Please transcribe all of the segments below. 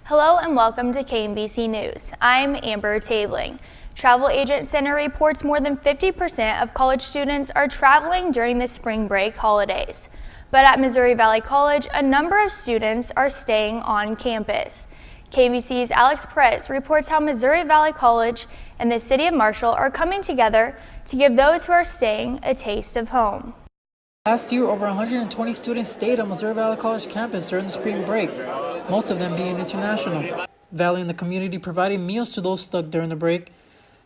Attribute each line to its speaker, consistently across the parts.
Speaker 1: Hello and welcome to KMVC News. I'm Amber Tabling. Travel Agent Center reports more than 50% of college students are traveling during the spring break holidays. But at Missouri Valley College, a number of students are staying on campus. KMVC's Alex Perez reports how Missouri Valley College and the City of Marshall are coming together to give those who are staying a taste of home.
Speaker 2: Last year, over 120 students stayed on Missouri Valley College campus during the spring break, most of them being international. Valley and the community provided meals to those stuck during the break.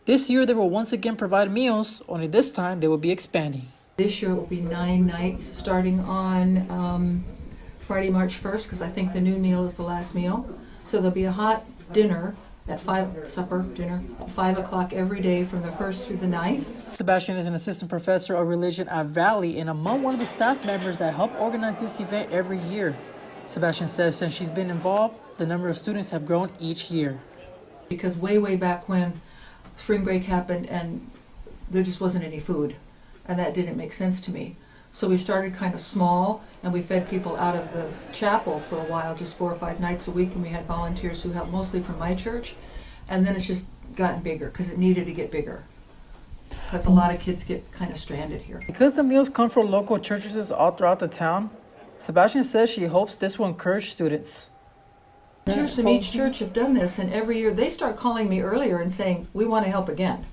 Speaker 2: This year, they will once again provide meals, only this time they will be expanding.
Speaker 3: This year it will be 9 nights starting on Friday, March 1st, because I think the noon meal is the last meal. So there'll be a hot dinner at 5 o'clock every day from the 1st through the 9th.
Speaker 2: Sebastian is an assistant professor of religion at Valley and among one of the staff members that help organize this event every year. Sebastian says since she's been involved, the number of students have grown each year.
Speaker 3: Because way back when spring break happened and there just wasn't any food, and that didn't make sense to me. So we started kind of small, and we fed people out of the chapel for a while, just 4 or 5 nights a week, and we had volunteers who helped mostly from my church. And then it's just gotten bigger because it needed to get bigger, because a lot of kids get kind of stranded here.
Speaker 2: Because the meals come from local churches all throughout the town, Sebastian says she hopes this will encourage students.
Speaker 3: Churches from each church have done this, and every year they start calling me earlier and saying, we want to help again.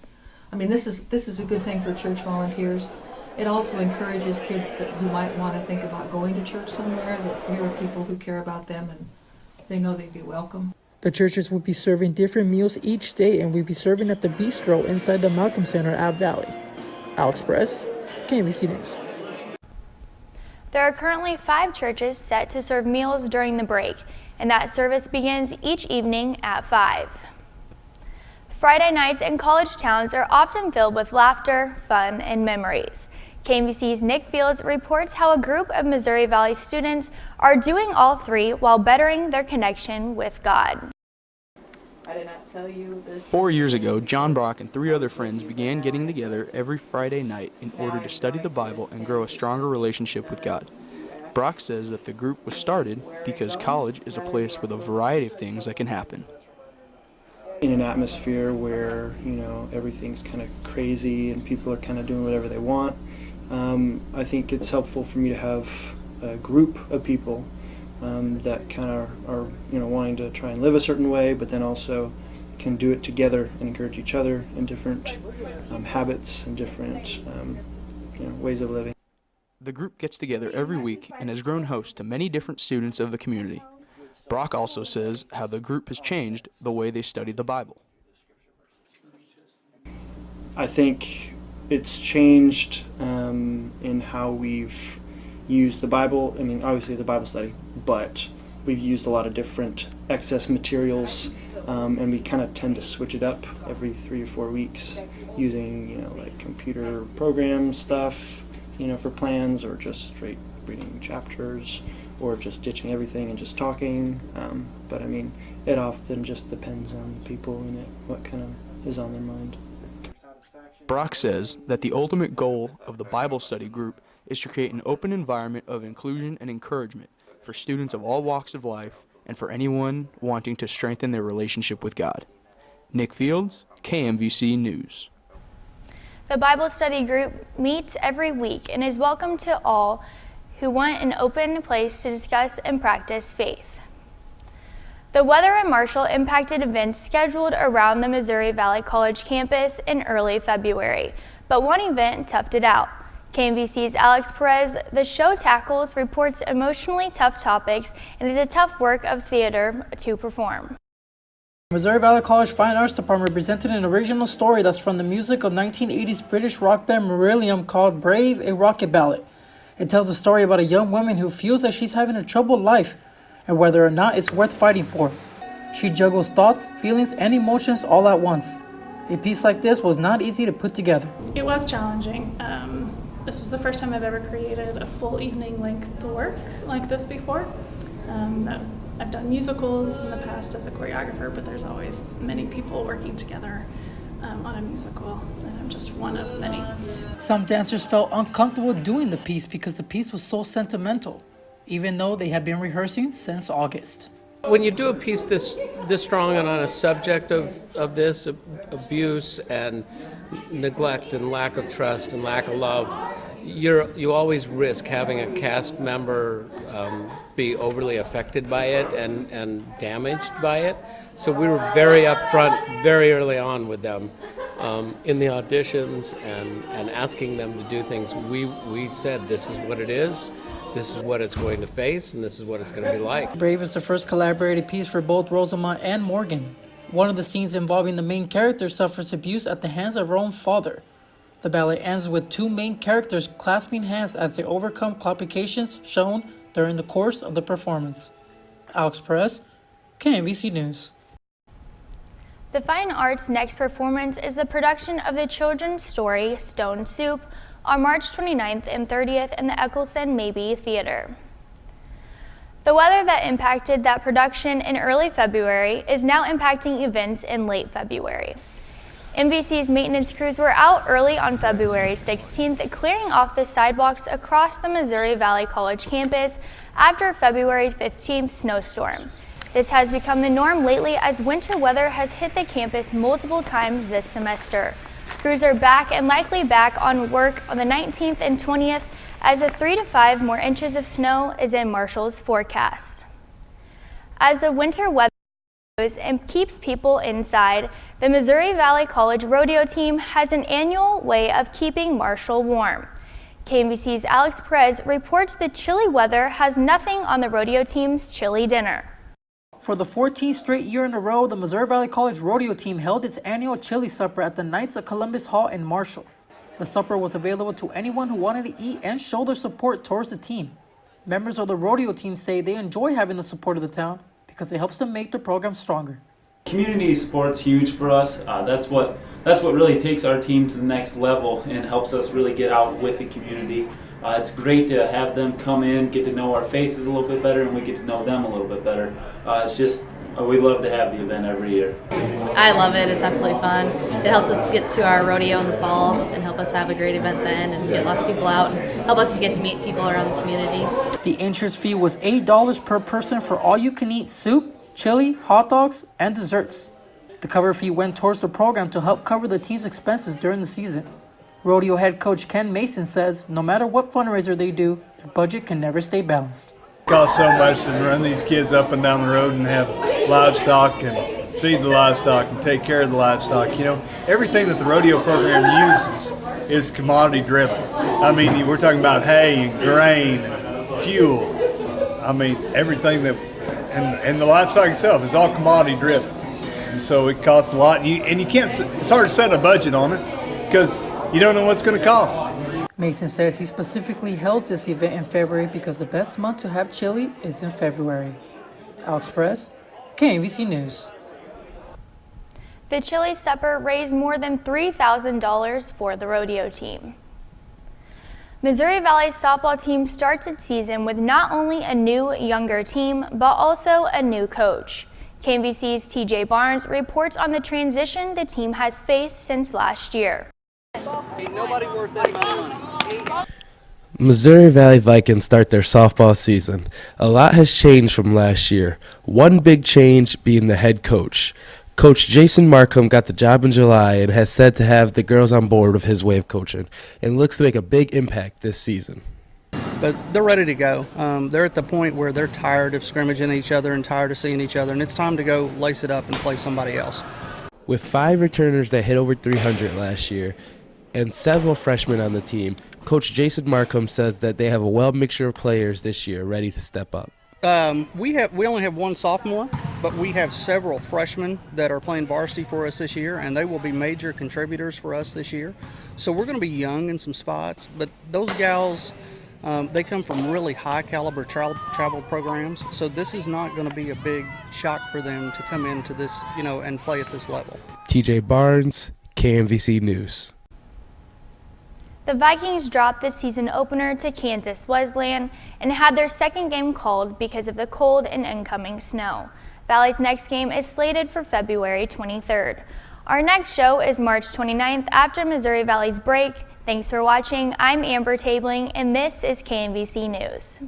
Speaker 3: I mean, this is a good thing for church volunteers. It also encourages kids who might want to think about going to church somewhere, that here are people who care about them and they know they'd be welcome.
Speaker 2: The churches will be serving different meals each day and will be serving at the bistro inside the Malcolm Center at Valley. Alex Perez, KMVC News.
Speaker 1: There are currently 5 churches set to serve meals during the break, and that service begins each evening at 5. Friday nights in college towns are often filled with laughter, fun, and memories. KMVC's Nick Fields reports how a group of Missouri Valley students are doing all 3 while bettering their connection with God.
Speaker 4: I did not tell you this.
Speaker 5: 4 years ago, John Brock and 3 other friends began getting together every Friday night in order to study the Bible and grow a stronger relationship with God. Brock says that the group was started because college is a place with a variety of things that can happen.
Speaker 6: In an atmosphere where, everything's kind of crazy and people are kind of doing whatever they want, I think it's helpful for me to have a group of people that kind of are, wanting to try and live a certain way, but then also can do it together and encourage each other in different habits and different ways of living.
Speaker 5: The group gets together every week and has grown host to many different students of the community. Brock also says how the group has changed the way they study the Bible.
Speaker 6: I think it's changed in how we've used the Bible. I mean, obviously it's a Bible study, but we've used a lot of different excess materials, and we kind of tend to switch it up every 3 or 4 weeks using, like computer program stuff, for plans, or just straight reading chapters, or just ditching everything and just talking. But I mean, it often just depends on the people in it, what kind of is on their mind.
Speaker 5: Brock says that the ultimate goal of the Bible study group is to create an open environment of inclusion and encouragement for students of all walks of life and for anyone wanting to strengthen their relationship with God. Nick Fields, KMVC News.
Speaker 1: The Bible study group meets every week and is welcome to all who want an open place to discuss and practice faith. The weather in Marshall impacted events scheduled around the Missouri Valley College campus in early February, but one event toughed it out. KMVC's Alex Perez, the show tackles, reports emotionally tough topics and is a tough work of theater to perform.
Speaker 2: Missouri Valley College Fine Arts Department presented an original story that's from the music of 1980s British rock band Marillion called Brave, a Rocket Ballad. It tells a story about a young woman who feels that she's having a troubled life and whether or not it's worth fighting for. She juggles thoughts, feelings, and emotions all at once. A piece like this was not easy to put together.
Speaker 7: It was challenging. This was the first time I've ever created a full evening-length work like this before. I've done musicals in the past as a choreographer, but there's always many people working together on a musical, and I'm just one of many.
Speaker 2: Some dancers felt uncomfortable doing the piece because the piece was so sentimental, even though they had been rehearsing since August.
Speaker 8: When you do a piece this strong and on a subject of this abuse and neglect and lack of trust and lack of love, you always risk having a cast member be overly affected by it and damaged by it. So we were very upfront very early on with them in the auditions and asking them to do things. We said, this is what it is, this is what it's going to face, and this is what it's going to be like.
Speaker 2: Brave is the first collaborated piece for both Rosamond and Morgan. One of the scenes involving the main character suffers abuse at the hands of her own father. The ballet ends with two main characters clasping hands as they overcome complications shown during the course of the performance. Alex Perez, KMVC News.
Speaker 1: The Fine Arts' next performance is the production of the children's story Stone Soup on March 29th and 30th in the Eccleston Mabee Theater. The weather that impacted that production in early February is now impacting events in late February. MVC's maintenance crews were out early on February 16th, clearing off the sidewalks across the Missouri Valley College campus after February 15th snowstorm. This has become the norm lately as winter weather has hit the campus multiple times this semester. Crews are back and likely back on work on the 19th and 20th as 3 to 5 more inches of snow is in Marshall's forecast. As the winter weather and keeps people inside, the Missouri Valley College rodeo team has an annual way of keeping Marshall warm. KMVC's Alex Perez reports the chilly weather has nothing on the rodeo team's chili dinner.
Speaker 2: For the 14th straight year in a row, the Missouri Valley College rodeo team held its annual chili supper at the Knights of Columbus Hall in Marshall. The supper was available to anyone who wanted to eat and show their support towards the team. Members of the rodeo team say they enjoy having the support of the town because it helps them make the program stronger.
Speaker 9: Community support's huge for us. That's what really takes our team to the next level and helps us really get out with the community. It's great to have them come in, get to know our faces a little bit better, and we get to know them a little bit better. It's just, we love to have the event every year.
Speaker 10: I love it. It's absolutely fun. It helps us get to our rodeo in the fall and help us have a great event then and get lots of people out and help us to get to meet people around the community.
Speaker 2: The entrance fee was $8 per person for all-you-can-eat soup, chili, hot dogs, and desserts. The cover fee went towards the program to help cover the team's expenses during the season. Rodeo head coach Ken Mason says no matter what fundraiser they do, their budget can never stay balanced.
Speaker 11: It costs so much to run these kids up and down the road and have livestock and feed the livestock and take care of the livestock. You know, everything that the rodeo program uses is commodity driven. I mean, we're talking about hay and grain and fuel. I mean, everything that, and the livestock itself is all commodity driven. And so it costs a lot. And you can't, it's hard to set a budget on it because you don't know what's going to cost.
Speaker 2: Mason says he specifically held this event in February because the best month to have chili is in February. Alex Perez, KMVC News.
Speaker 1: The chili supper raised more than $3,000 for the rodeo team. Missouri Valley's softball team starts its season with not only a new, younger team, but also a new coach. KMVC's TJ Barnes reports on the transition the team has faced since last year.
Speaker 12: Missouri Valley Vikings start their softball season. A lot has changed from last year. One big change being the head coach. Coach Jason Markham got the job in July and has said to have the girls on board with his way of coaching and looks to make a big impact this season.
Speaker 13: But they're ready to go. They're at the point where they're tired of scrimmaging each other and tired of seeing each other, and it's time to go lace it up and play somebody else.
Speaker 12: With 5 returners that hit over 300 last year and several freshmen on the team, Coach Jason Markham says that they have a well mixture of players this year ready to step up.
Speaker 13: We only have one sophomore, but we have several freshmen that are playing varsity for us this year, and they will be major contributors for us this year. So we're going to be young in some spots, but those gals, they come from really high caliber travel programs. So this is not going to be a big shock for them to come into this, and play at this level.
Speaker 12: TJ Barnes, KMVC News.
Speaker 1: The Vikings dropped the season opener to Kansas Wesleyan and had their second game called because of the cold and incoming snow. Valley's next game is slated for February 23rd. Our next show is March 29th after Missouri Valley's break. Thanks for watching. I'm Amber Tabling, and this is KMVC News.